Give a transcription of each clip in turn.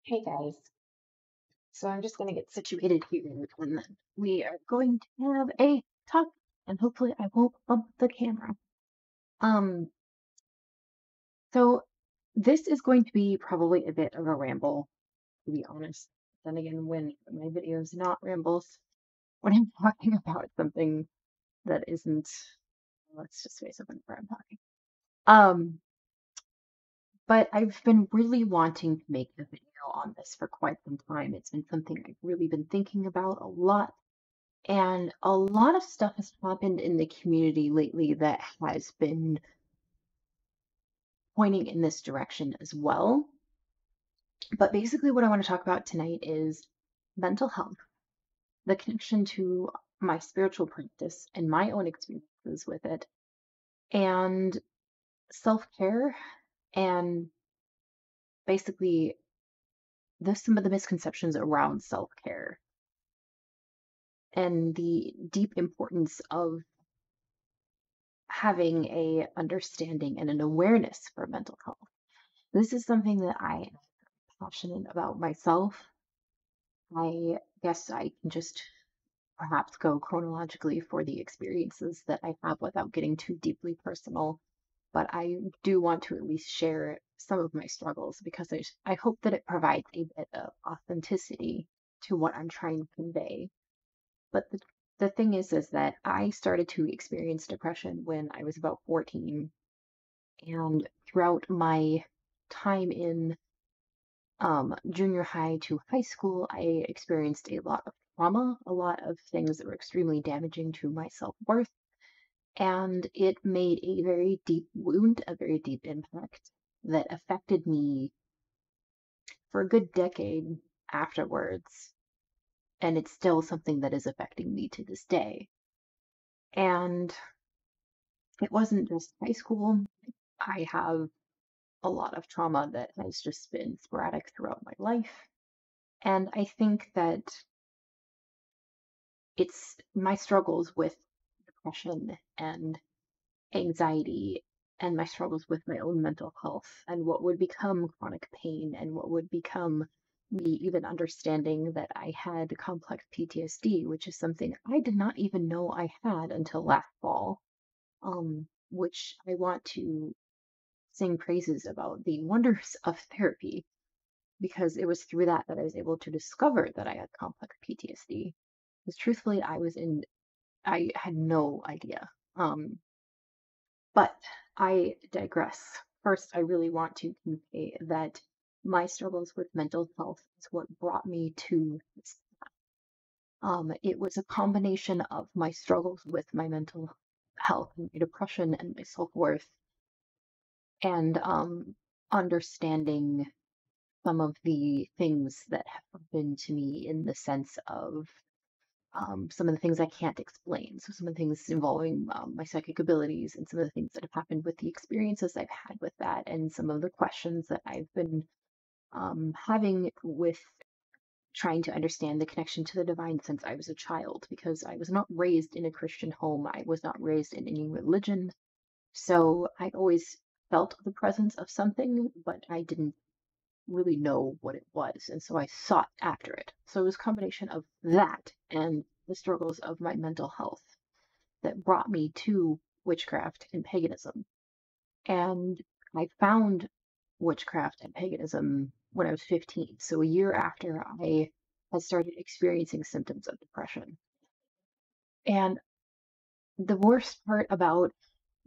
Hey guys, so I'm just going to get situated here and then we are going to have a talk and hopefully I won't bump the camera. Um, so this is going to be probably a bit of a ramble, to be honest. Then again, when my videos not rambles, when I'm talking about something that isn't, let's just face it whenever I'm talking. But I've been really wanting to make a video on this for quite some time. It's been something I've really been thinking about a lot. And a lot of stuff has happened in the community lately that has been pointing in this direction as well. But basically, what I want to talk about tonight is mental health, the connection to my spiritual practice and my own experiences with it, and self-care, and basically some of the misconceptions around self-care and the deep importance of having a understanding and an awareness for mental health. This is something that I am passionate about myself. I guess I can just perhaps go chronologically for the experiences that I have without getting too deeply personal, but I do want to at least share some of my struggles because I hope that it provides a bit of authenticity to what I'm trying to convey. But the thing is that I started to experience depression when I was about 14, and throughout my time in junior high to high school, I experienced a lot of trauma, a lot of things that were extremely damaging to my self-worth, and it made a very deep wound, a very deep impact that affected me for a good decade afterwards, and it's still something that is affecting me to this day. And it wasn't just high school. I have a lot of trauma that has just been sporadic throughout my life. And I think that it's my struggles with depression and anxiety and my struggles with my own mental health and what would become chronic pain and what would become me even understanding that I had complex PTSD, which is something I did not even know I had until last fall. Which I want to sing praises about the wonders of therapy because it was through that I was able to discover that I had complex PTSD. Because truthfully, I had no idea. But I digress. First, I really want to convey that my struggles with mental health is what brought me to this. It was a combination of my struggles with my mental health, and my depression, and my self-worth, and understanding some of the things that have happened to me in the sense of some of the things I can't explain. So, some of the things involving my psychic abilities, and some of the things that have happened with the experiences I've had with that, and some of the questions that I've been having with trying to understand the connection to the divine since I was a child, because I was not raised in a Christian home, I was not raised in any religion. So, I always felt the presence of something, but I didn't really know what it was, and so I sought after it. So it was a combination of that and the struggles of my mental health that brought me to witchcraft and paganism. And I found witchcraft and paganism when I was 15, so a year after I had started experiencing symptoms of depression. And the worst part about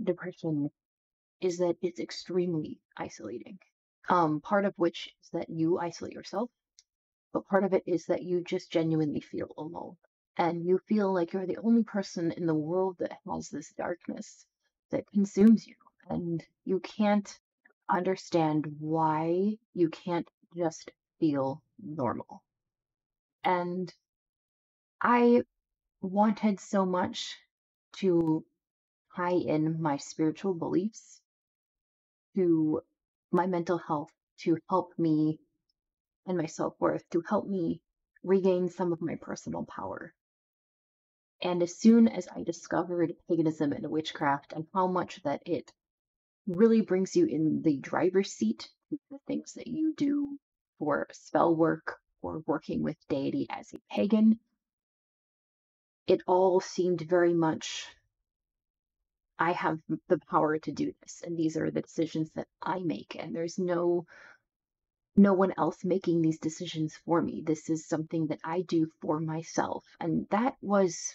depression is that it's extremely isolating. Part of which is that you isolate yourself, but part of it is that you just genuinely feel alone. And you feel like you're the only person in the world that has this darkness that consumes you. And you can't understand why you can't just feel normal. And I wanted so much to tie in my spiritual beliefs to my mental health to help me and my self-worth to help me regain some of my personal power. And as soon as I discovered paganism and witchcraft and how much that it really brings you in the driver's seat to the things that you do, for spell work or working with deity as a pagan, it all seemed very much, I have the power to do this, and these are the decisions that I make, and there's no one else making these decisions for me. This is something that I do for myself. And that was,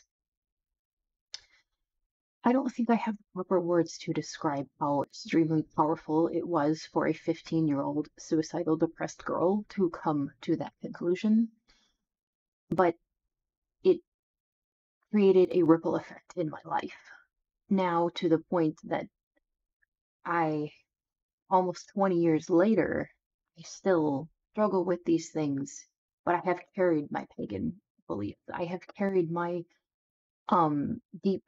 I don't think I have the proper words to describe how extremely powerful it was for a 15-year-old suicidal, depressed girl to come to that conclusion. But it created a ripple effect in my life. Now, to the point that I, almost 20 years later, I still struggle with these things, but I have carried my pagan beliefs. I have carried my deep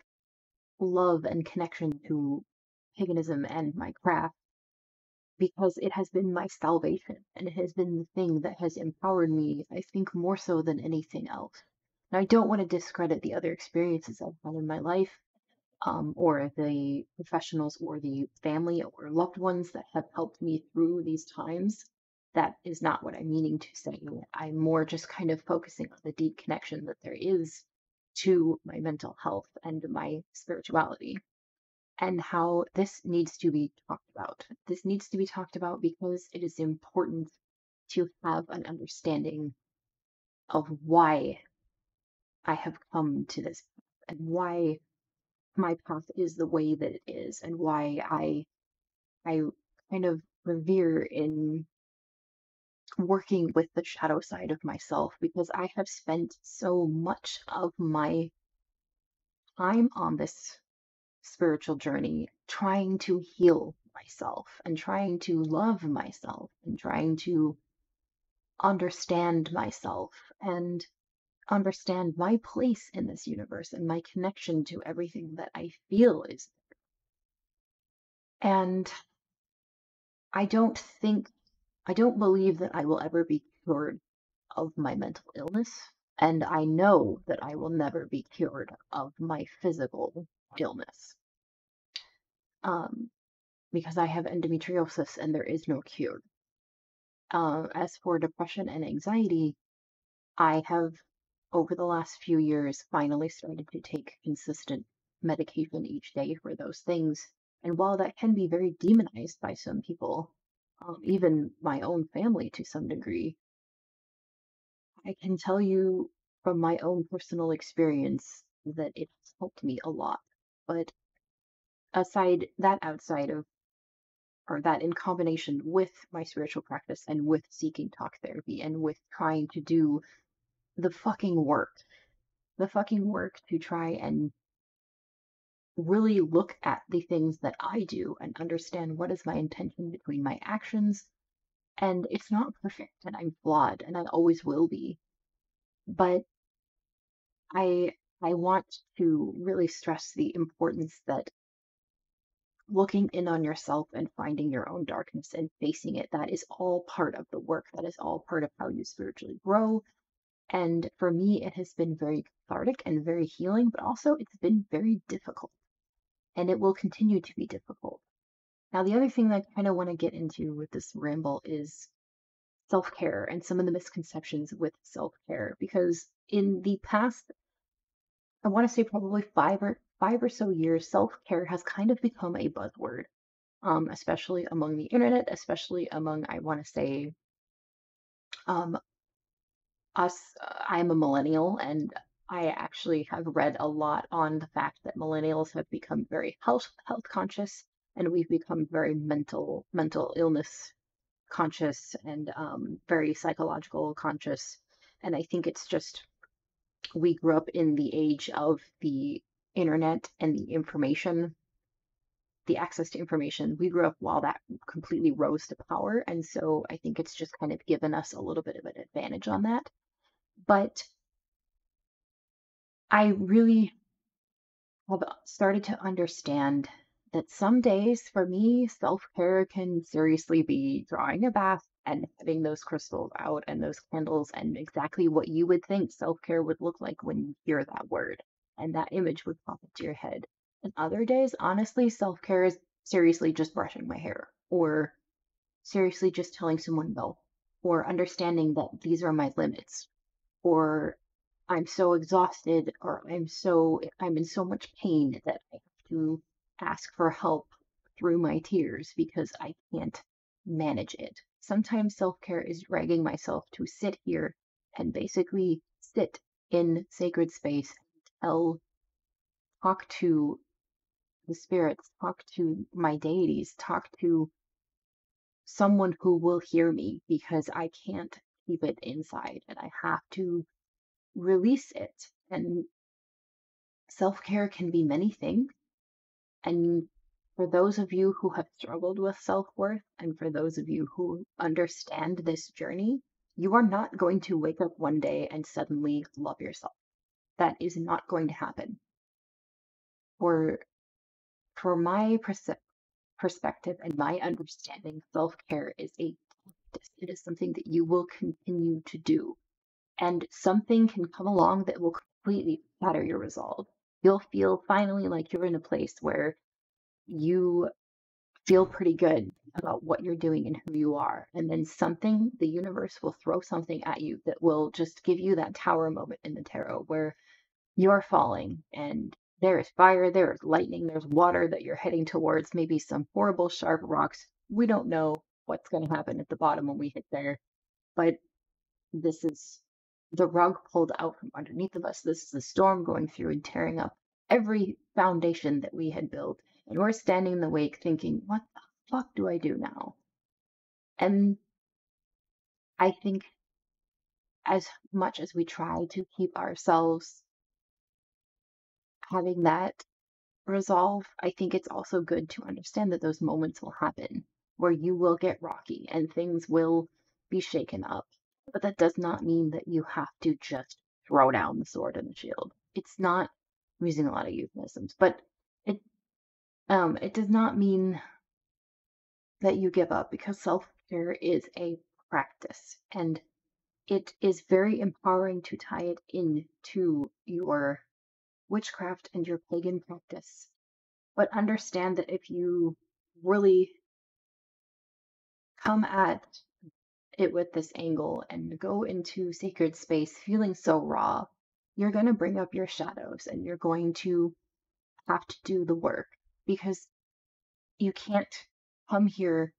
love and connection to paganism and my craft because it has been my salvation and it has been the thing that has empowered me, I think, more so than anything else. Now, I don't want to discredit the other experiences I've had in my life, or the professionals or the family or loved ones that have helped me through these times. That is not what I'm meaning to say. I'm more just kind of focusing on the deep connection that there is to my mental health and my spirituality, and how this needs to be talked about. This needs to be talked about because it is important to have an understanding of why I have come to this and why my path is the way that it is and why I kind of revere in working with the shadow side of myself, because I have spent so much of my time on this spiritual journey trying to heal myself and trying to love myself and trying to understand myself and understand my place in this universe and my connection to everything that I feel is. And I don't think, I don't believe that I will ever be cured of my mental illness. And I know that I will never be cured of my physical illness. Because I have endometriosis and there is no cure. As for depression and anxiety, I have, over the last few years, finally started to take consistent medication each day for those things. And while that can be very demonized by some people, even my own family to some degree, I can tell you from my own personal experience that it has helped me a lot. But outside of, or that in combination with my spiritual practice and with seeking talk therapy and with trying to do the the fucking work to try and really look at the things that I do and understand what is my intention between my actions. And it's not perfect and I'm flawed and I always will be. But I I want to really stress the importance that looking in on yourself and finding your own darkness and facing it, that is all part of the work. That is all part of how you spiritually grow. And for me, it has been very cathartic and very healing, but also it's been very difficult. And it will continue to be difficult. Now, the other thing that I kind of want to get into with this ramble is self care and some of the misconceptions with self care. Because in the past, I want to say probably five or so years, self care has kind of become a buzzword, especially among the internet, especially among, I want to say, um, us. I'm a millennial, and I actually have read a lot on the fact that millennials have become very health conscious, and we've become very mental illness conscious and very psychological conscious. And I think it's just we grew up in the age of the internet and the access to information. We grew up while that completely rose to power. And so I think it's just kind of given us a little bit of an advantage on that. But I really have started to understand that some days for me, self care can seriously be drawing a bath and having those crystals out and those candles and exactly what you would think self care would look like when you hear that word. And that image would pop into your head. And other days, honestly, self care is seriously just brushing my hair or seriously just telling someone no. or understanding that these are my limits, or I'm so exhausted, or I'm in so much pain that I have to ask for help through my tears because I can't manage it. Sometimes self-care is dragging myself to sit here and basically sit in sacred space, tell, talk to the spirits, talk to my deities, talk to someone who will hear me because I can't keep it inside and I have to release it. And self care can be many things. And for those of you who have struggled with self worth, and for those of you who understand this journey, you are not going to wake up one day and suddenly love yourself. That is not going to happen. For for my perspective and my understanding, self care is a practice. It is something that you will continue to do. And something can come along that will completely shatter your resolve. You'll feel finally like you're in a place where you feel pretty good about what you're doing and who you are. And then the universe will throw something at you that will just give you that tower moment in the tarot where you're falling and there is fire, there is lightning, there's water that you're heading towards, maybe some horrible sharp rocks. We don't know what's going to happen at the bottom when we hit there, but this is the rug pulled out from underneath of us. This is the storm going through and tearing up every foundation that we had built. And we're standing in the wake thinking, what the fuck do I do now? And I think as much as we try to keep ourselves having that resolve, I think it's also good to understand that those moments will happen where you will get rocky and things will be shaken up. But that does not mean that you have to just throw down the sword and the shield. It's not I'm using a lot of euphemisms, but it it does not mean that you give up because self-care is a practice and it is very empowering to tie it into your witchcraft and your pagan practice. But understand that if you really come at it with this angle and go into sacred space feeling so raw, you're going to bring up your shadows and you're going to have to do the work because you can't come here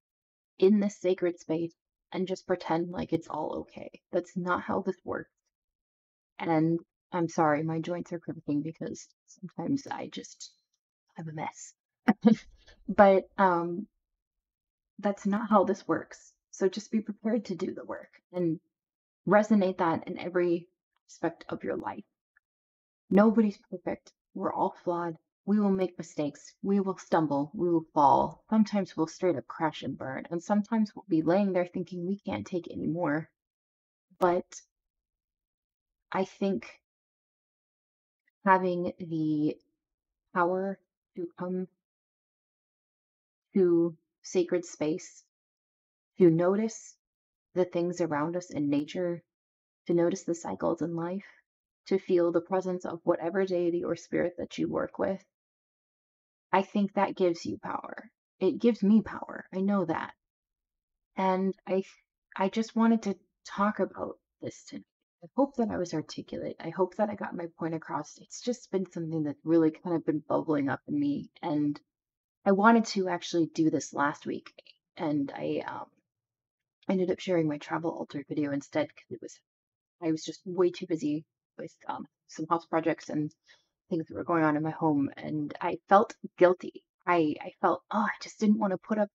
in this sacred space and just pretend like it's all okay. That's not how this works. And I'm sorry, my joints are creaking because sometimes I'm a mess. But that's not how this works. So just be prepared to do the work and resonate that in every aspect of your life. Nobody's perfect. We're all flawed. We will make mistakes. We will stumble. We will fall. Sometimes we'll straight up crash and burn. And sometimes we'll be laying there thinking we can't take any more. But I think having the power to come to sacred space, to notice the things around us in nature, to notice the cycles in life, to feel the presence of whatever deity or spirit that you work with, I think that gives you power. It gives me power. I know that. And I just wanted to talk about this tonight. I hope that I was articulate. I hope that I got my point across. It's just been something that's really kind of been bubbling up in me. And I wanted to actually do this last week. And I ended up sharing my travel altered video instead because I was just way too busy with some house projects and things that were going on in my home, and I felt guilty. I felt, oh, I just didn't want to put up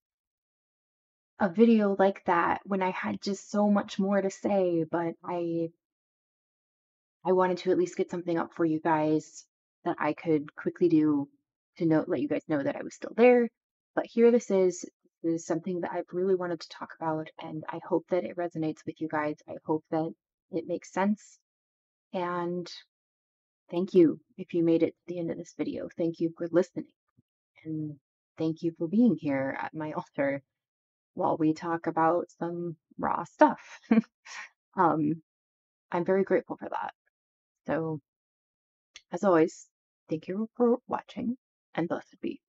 a video like that when I had just so much more to say, but I wanted to at least get something up for you guys that I could quickly do to let you guys know that I was still there. But here this is. This is something that I've really wanted to talk about, and I hope that it resonates with you guys. I hope that it makes sense. And thank you if you made it to the end of this video. Thank you for listening. And thank you for being here at my altar while we talk about some raw stuff. um, I'm very grateful for that. So, as always, thank you for watching and blessed be.